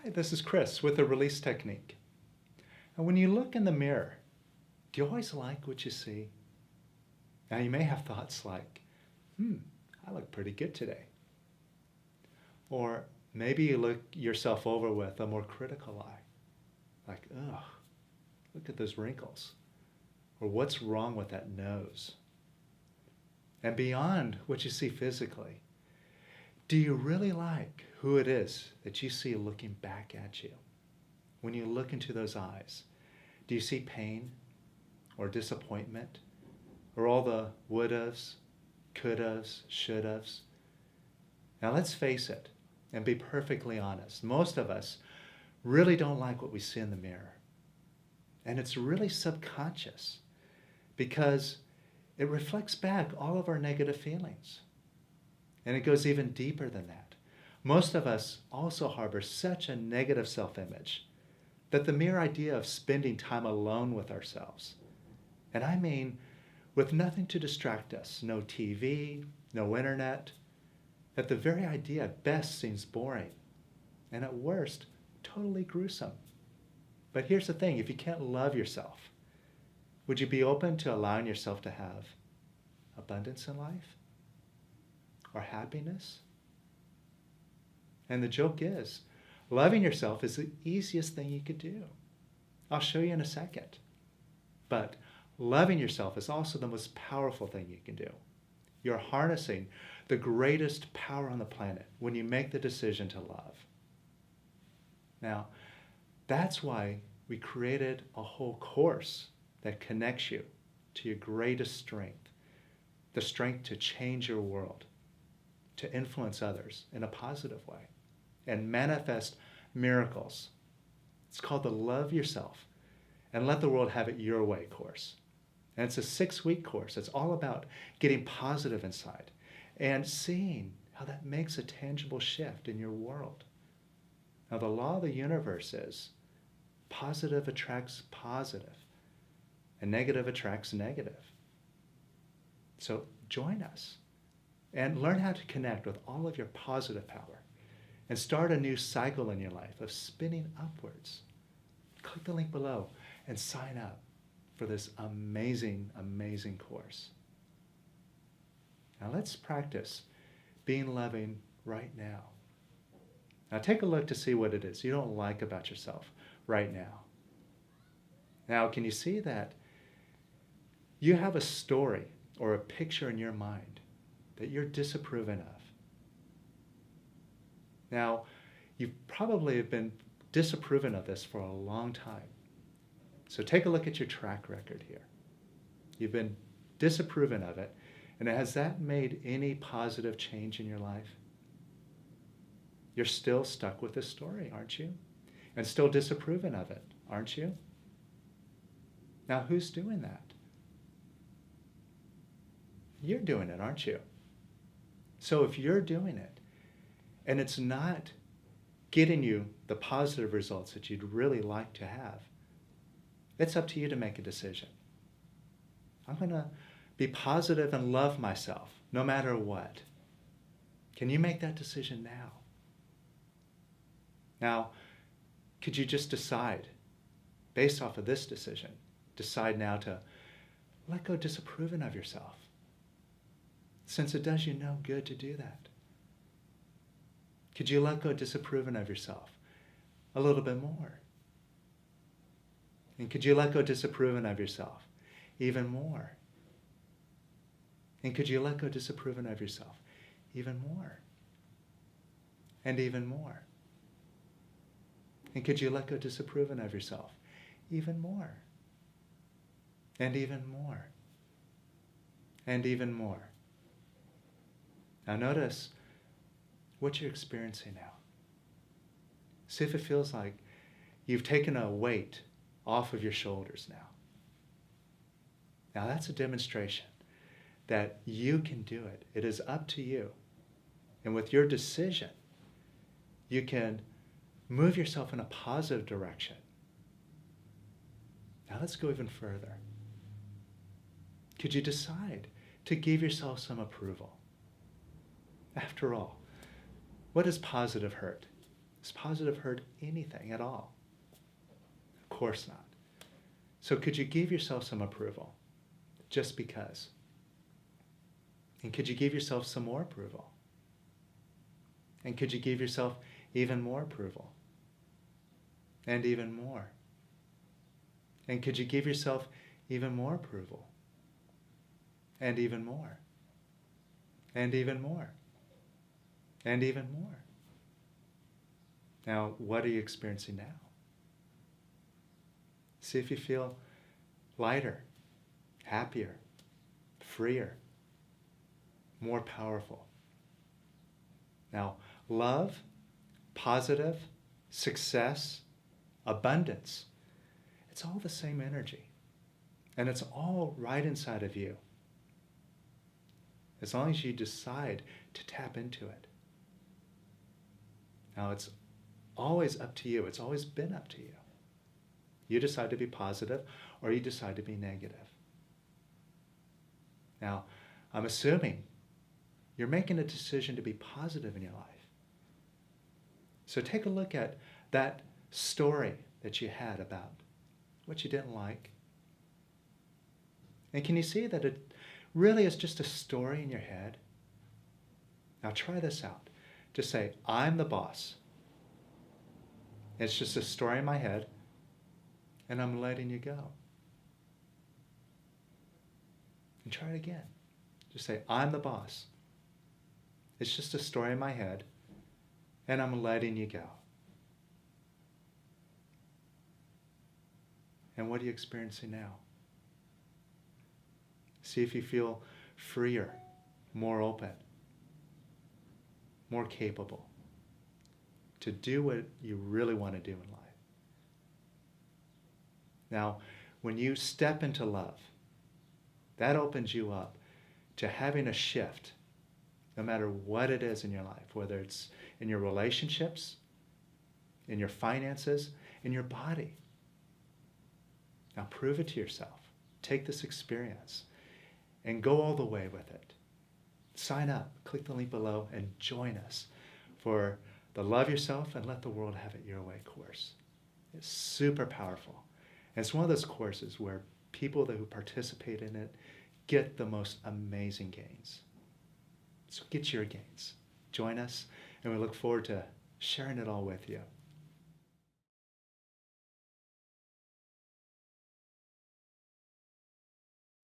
Hi, this is Chris with the Release Technique. And when you look in the mirror, do you always like what you see? Now you may have thoughts like, I look pretty good today. Or maybe you look yourself over with a more critical eye. Like, ugh, look at those wrinkles. Or what's wrong with that nose? And beyond what you see physically, do you really like who it is that you see looking back at you? When you look into those eyes, do you see pain or disappointment or all the would-haves, could-haves, should-haves? Now let's face it and be perfectly honest. Most of us really don't like what we see in the mirror. And it's really subconscious because it reflects back all of our negative feelings. And it goes even deeper than that. Most of us also harbor such a negative self-image that the mere idea of spending time alone with ourselves, and I mean with nothing to distract us, no TV, no internet, that the very idea at best seems boring, and at worst, totally gruesome. But here's the thing, if you can't love yourself, would you be open to allowing yourself to have abundance in life? Or happiness? And the joke is, loving yourself is the easiest thing you could do. I'll show you in a second. But loving yourself is also the most powerful thing you can do. You're harnessing the greatest power on the planet when you make the decision to love. Now, that's why we created a whole course that connects you to your greatest strength, the strength to change your world, to influence others in a positive way and manifest miracles. It's called the Love Yourself and Let the World Have It Your Way course. And it's a 6-week course. It's all about getting positive inside and seeing how that makes a tangible shift in your world. Now, the law of the universe is positive attracts positive and negative attracts negative. So join us and learn how to connect with all of your positive power and start a new cycle in your life of spinning upwards. Click the link below and sign up for this amazing, amazing course. Now let's practice being loving right now. Now take a look to see what it is you don't like about yourself right now. Now, can you see that you have a story or a picture in your mind that you're disapproving of? Now, you probably have been disapproving of this for a long time. So take a look at your track record here. You've been disapproving of it, and has that made any positive change in your life? You're still stuck with this story, aren't you? And still disapproving of it, aren't you? Now, who's doing that? You're doing it, aren't you? So if you're doing it, and it's not getting you the positive results that you'd really like to have, it's up to you to make a decision. I'm going to be positive and love myself no matter what. Can you make that decision now? Now, could you just decide, based off of this decision, decide now to let go disapproving of yourself, since it does you no good to do that? Could you let go disapproving of yourself a little bit more? And could you let go disapproving of yourself even more? And could you let go disapproving of yourself even more? And even more? And could you let go disapproving of yourself even more? And even more? And even more? Now notice what you're experiencing now. See if it feels like you've taken a weight off of your shoulders now. Now that's a demonstration that you can do it. It is up to you. And with your decision, you can move yourself in a positive direction. Now let's go even further. Could you decide to give yourself some approval? After all, what does positive hurt? Does positive hurt anything at all? Of course not. So could you give yourself some approval just because? And could you give yourself some more approval? And could you give yourself even more approval? And even more? And could you give yourself even more approval? And even more? And even more? And even more? Now, what are you experiencing now? See if you feel lighter, happier, freer, more powerful. Now, love, positive, success, abundance, it's all the same energy. And it's all right inside of you. As long as you decide to tap into it. Now, it's always up to you. It's always been up to you. You decide to be positive or you decide to be negative. Now, I'm assuming you're making a decision to be positive in your life. So take a look at that story that you had about what you didn't like. And can you see that it really is just a story in your head? Now try this out. Just say, I'm the boss. It's just a story in my head, and I'm letting you go. And try it again. Just say, I'm the boss. It's just a story in my head, and I'm letting you go. And what are you experiencing now? See if you feel freer, more open, more capable to do what you really want to do in life. Now, when you step into love, that opens you up to having a shift, no matter what it is in your life, whether it's in your relationships, in your finances, in your body. Now prove it to yourself. Take this experience and go all the way with it. Sign up, click the link below, and join us for the Love Yourself and Let the World Have It Your Way course. It's super powerful. And it's one of those courses where people who participate in it get the most amazing gains. So get your gains. Join us, and we look forward to sharing it all with you.